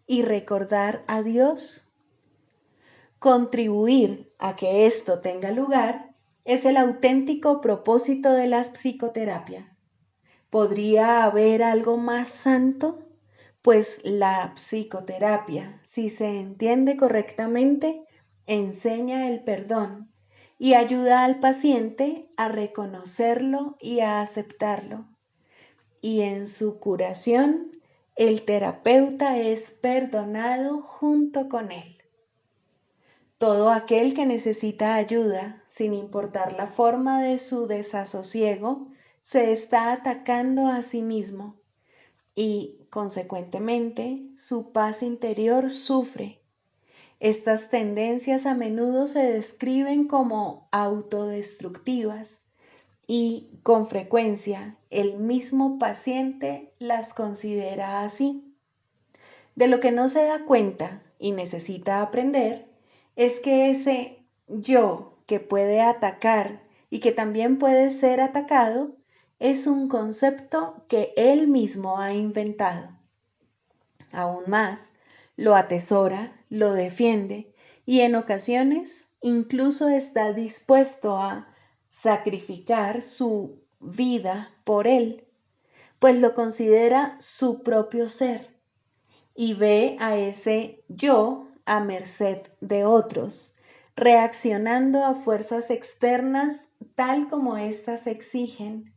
y recordar a Dios? Contribuir a que esto tenga lugar es el auténtico propósito de la psicoterapia. ¿Podría haber algo más santo? Pues la psicoterapia, si se entiende correctamente, enseña el perdón y ayuda al paciente a reconocerlo y a aceptarlo. Y en su curación, el terapeuta es perdonado junto con él. Todo aquel que necesita ayuda, sin importar la forma de su desasosiego, se está atacando a sí mismo y, consecuentemente, su paz interior sufre. Estas tendencias a menudo se describen como autodestructivas y, con frecuencia, el mismo paciente las considera así. De lo que no se da cuenta y necesita aprender es que ese yo que puede atacar y que también puede ser atacado es un concepto que él mismo ha inventado. Aún más, lo atesora, lo defiende y en ocasiones incluso está dispuesto a sacrificar su vida por él, pues lo considera su propio ser y ve a ese yo a merced de otros, reaccionando a fuerzas externas tal como éstas exigen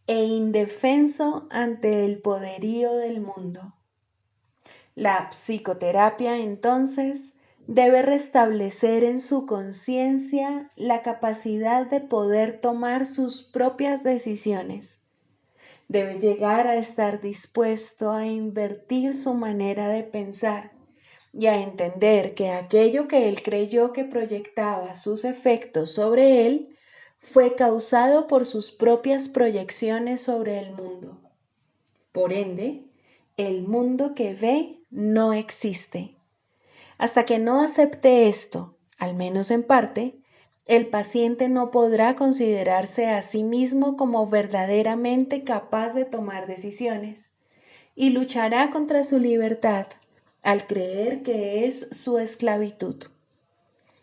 e indefenso ante el poderío del mundo. La psicoterapia, entonces, debe restablecer en su conciencia la capacidad de poder tomar sus propias decisiones. Debe llegar a estar dispuesto a invertir su manera de pensar y a entender que aquello que él creyó que proyectaba sus efectos sobre él fue causado por sus propias proyecciones sobre el mundo. Por ende, el mundo que ve no existe. Hasta que no acepte esto, al menos en parte, el paciente no podrá considerarse a sí mismo como verdaderamente capaz de tomar decisiones y luchará contra su libertad al creer que es su esclavitud.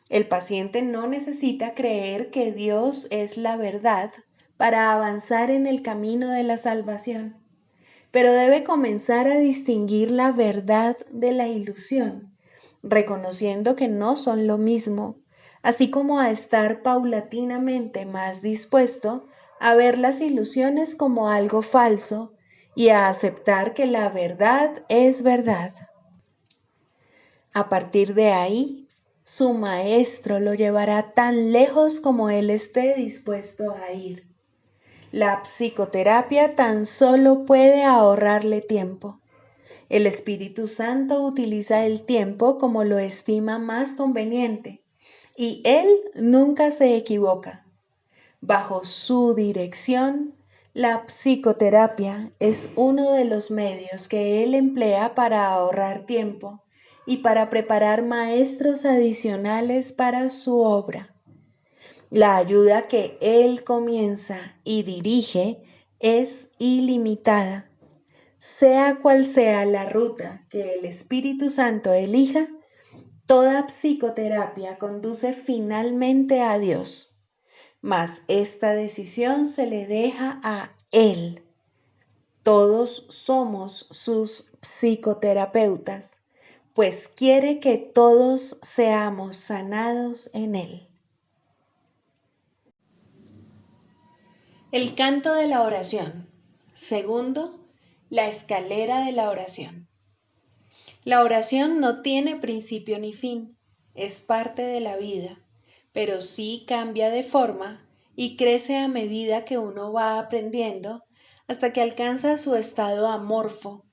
El paciente no necesita creer que Dios es la verdad para avanzar en el camino de la salvación, pero debe comenzar a distinguir la verdad de la ilusión, reconociendo que no son lo mismo, así como a estar paulatinamente más dispuesto a ver las ilusiones como algo falso y a aceptar que la verdad es verdad. A partir de ahí, su maestro lo llevará tan lejos como él esté dispuesto a ir. La psicoterapia tan solo puede ahorrarle tiempo. El Espíritu Santo utiliza el tiempo como lo estima más conveniente y Él nunca se equivoca. Bajo su dirección, la psicoterapia es uno de los medios que Él emplea para ahorrar tiempo y para preparar maestros adicionales para su obra. La ayuda que Él comienza y dirige es ilimitada. Sea cual sea la ruta que el Espíritu Santo elija, toda psicoterapia conduce finalmente a Dios, mas esta decisión se le deja a Él. Todos somos sus psicoterapeutas, pues quiere que todos seamos sanados en Él. El canto de la oración. Segundo, la escalera de la oración. La oración no tiene principio ni fin, es parte de la vida, pero sí cambia de forma y crece a medida que uno va aprendiendo hasta que alcanza su estado amorfo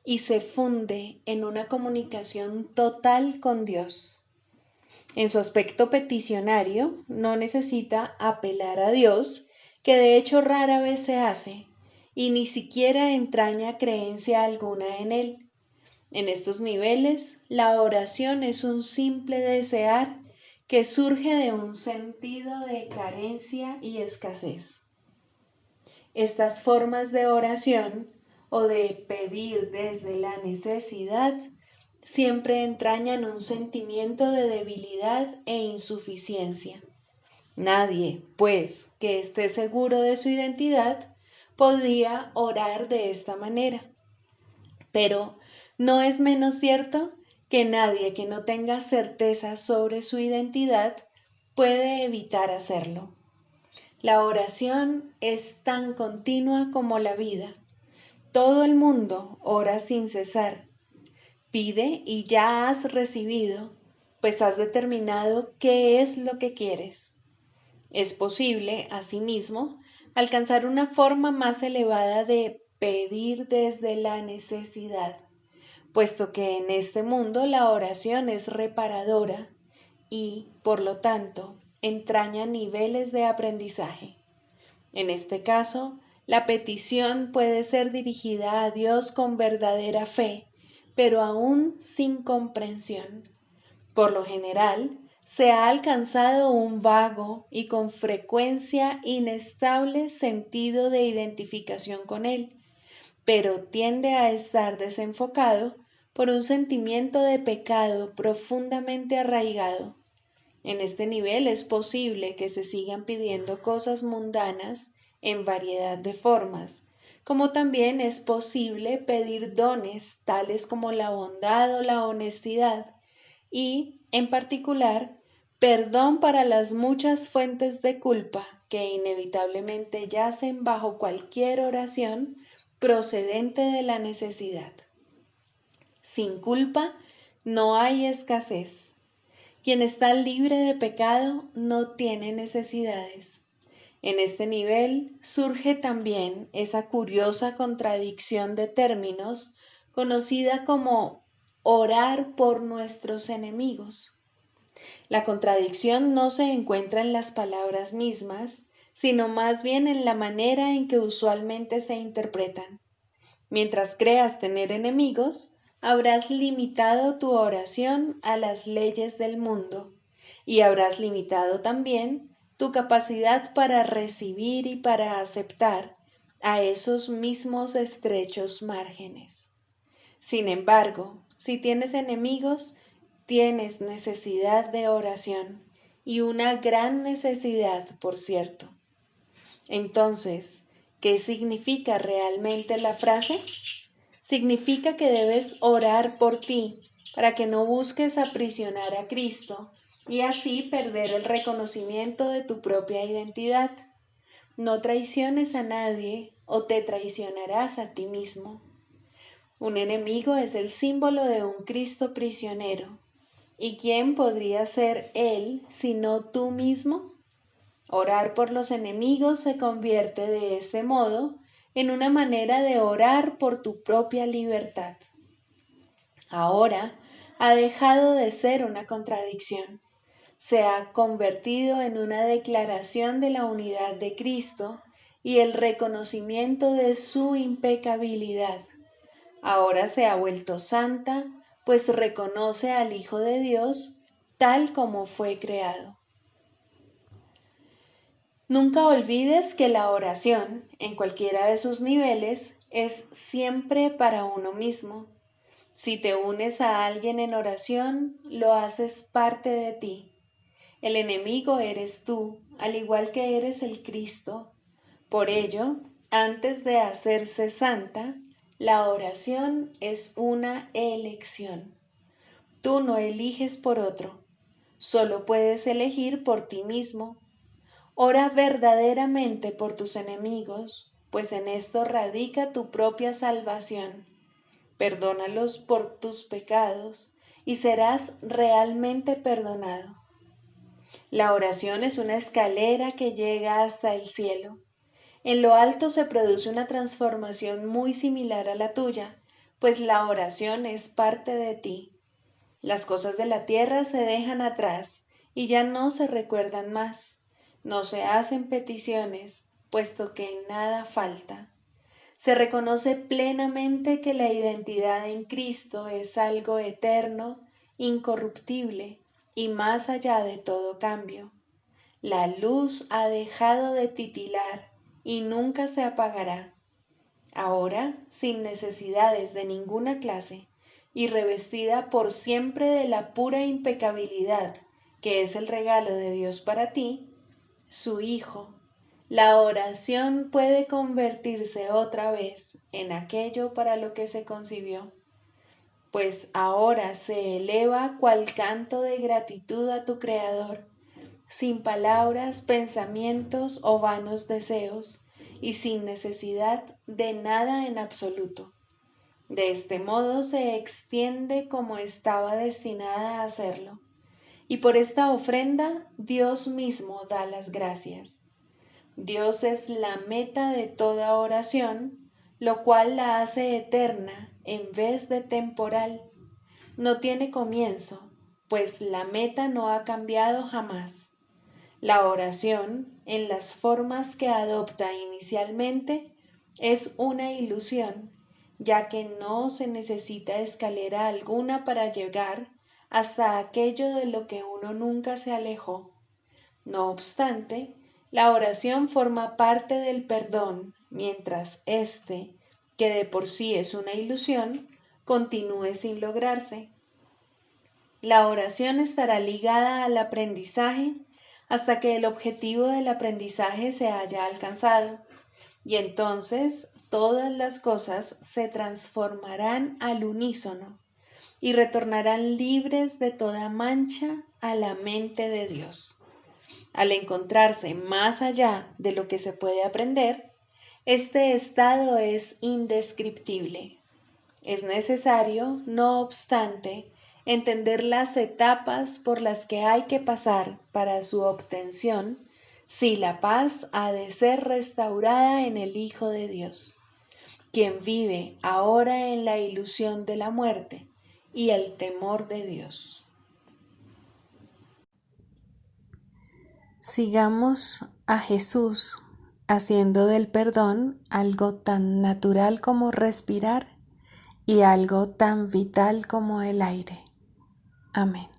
y se funde en una comunicación total con Dios. En su aspecto peticionario, no necesita apelar a Dios, que de hecho rara vez se hace, y ni siquiera entraña creencia alguna en Él. En estos niveles, la oración es un simple desear que surge de un sentido de carencia y escasez. Estas formas de oración o de pedir desde la necesidad siempre entrañan un sentimiento de debilidad e insuficiencia. Nadie, pues, que esté seguro de su identidad, podría orar de esta manera. Pero no es menos cierto que nadie que no tenga certeza sobre su identidad puede evitar hacerlo. La oración es tan continua como la vida. Todo el mundo ora sin cesar. Pide y ya has recibido, pues has determinado qué es lo que quieres. Es posible, asimismo, alcanzar una forma más elevada de pedir desde la necesidad, puesto que en este mundo la oración es reparadora y, por lo tanto, entraña niveles de aprendizaje. En este caso, la petición puede ser dirigida a Dios con verdadera fe, pero aún sin comprensión. Por lo general, se ha alcanzado un vago y con frecuencia inestable sentido de identificación con Él, pero tiende a estar desenfocado por un sentimiento de pecado profundamente arraigado. En este nivel es posible que se sigan pidiendo cosas mundanas en variedad de formas, como también es posible pedir dones tales como la bondad o la honestidad y, en particular, perdón para las muchas fuentes de culpa que inevitablemente yacen bajo cualquier oración procedente de la necesidad. Sin culpa no hay escasez. Quien está libre de pecado no tiene necesidades. En este nivel surge también esa curiosa contradicción de términos conocida como orar por nuestros enemigos. La contradicción no se encuentra en las palabras mismas, sino más bien en la manera en que usualmente se interpretan. Mientras creas tener enemigos, habrás limitado tu oración a las leyes del mundo y habrás limitado también tu capacidad para recibir y para aceptar a esos mismos estrechos márgenes. Sin embargo, si tienes enemigos, tienes necesidad de oración, y una gran necesidad, por cierto. Entonces, ¿qué significa realmente la frase? Significa que debes orar por ti para que no busques aprisionar a Cristo y así perder el reconocimiento de tu propia identidad. No traiciones a nadie o te traicionarás a ti mismo. Un enemigo es el símbolo de un Cristo prisionero. ¿Y quién podría ser él sino tú mismo? Orar por los enemigos se convierte de este modo en una manera de orar por tu propia libertad. Ahora ha dejado de ser una contradicción. Se ha convertido en una declaración de la unidad de Cristo y el reconocimiento de su impecabilidad. Ahora se ha vuelto santa, pues reconoce al Hijo de Dios tal como fue creado. Nunca olvides que la oración, en cualquiera de sus niveles, es siempre para uno mismo. Si te unes a alguien en oración, lo haces parte de ti. El enemigo eres tú, al igual que eres el Cristo. Por ello, antes de hacerse santa, la oración es una elección. Tú no eliges por otro, solo puedes elegir por ti mismo. Ora verdaderamente por tus enemigos, pues en esto radica tu propia salvación. Perdónalos por tus pecados y serás realmente perdonado. La oración es una escalera que llega hasta el cielo. En lo alto se produce una transformación muy similar a la tuya, pues la oración es parte de ti. Las cosas de la tierra se dejan atrás y ya no se recuerdan más. No se hacen peticiones, puesto que nada falta. Se reconoce plenamente que la identidad en Cristo es algo eterno, incorruptible y más allá de todo cambio. La luz ha dejado de titilar y nunca se apagará. Ahora, sin necesidades de ninguna clase y revestida por siempre de la pura impecabilidad que es el regalo de Dios para ti, su Hijo, la oración puede convertirse otra vez en aquello para lo que se concibió, pues ahora se eleva cual canto de gratitud a tu Creador, sin palabras, pensamientos o vanos deseos, y sin necesidad de nada en absoluto. De este modo se extiende como estaba destinada a hacerlo, y por esta ofrenda Dios mismo da las gracias. Dios es la meta de toda oración, lo cual la hace eterna en vez de temporal. No tiene comienzo, pues la meta no ha cambiado jamás. La oración, en las formas que adopta inicialmente, es una ilusión, ya que no se necesita escalera alguna para llegar hasta aquello de lo que uno nunca se alejó. No obstante, la oración forma parte del perdón, mientras éste, que de por sí es una ilusión, continúe sin lograrse. La oración estará ligada al aprendizaje hasta que el objetivo del aprendizaje se haya alcanzado, y entonces todas las cosas se transformarán al unísono y retornarán libres de toda mancha a la mente de Dios. Al encontrarse más allá de lo que se puede aprender, este estado es indescriptible. Es necesario, no obstante, entender las etapas por las que hay que pasar para su obtención, si la paz ha de ser restaurada en el Hijo de Dios, quien vive ahora en la ilusión de la muerte y el temor de Dios. Sigamos a Jesús haciendo del perdón algo tan natural como respirar y algo tan vital como el aire. Amén.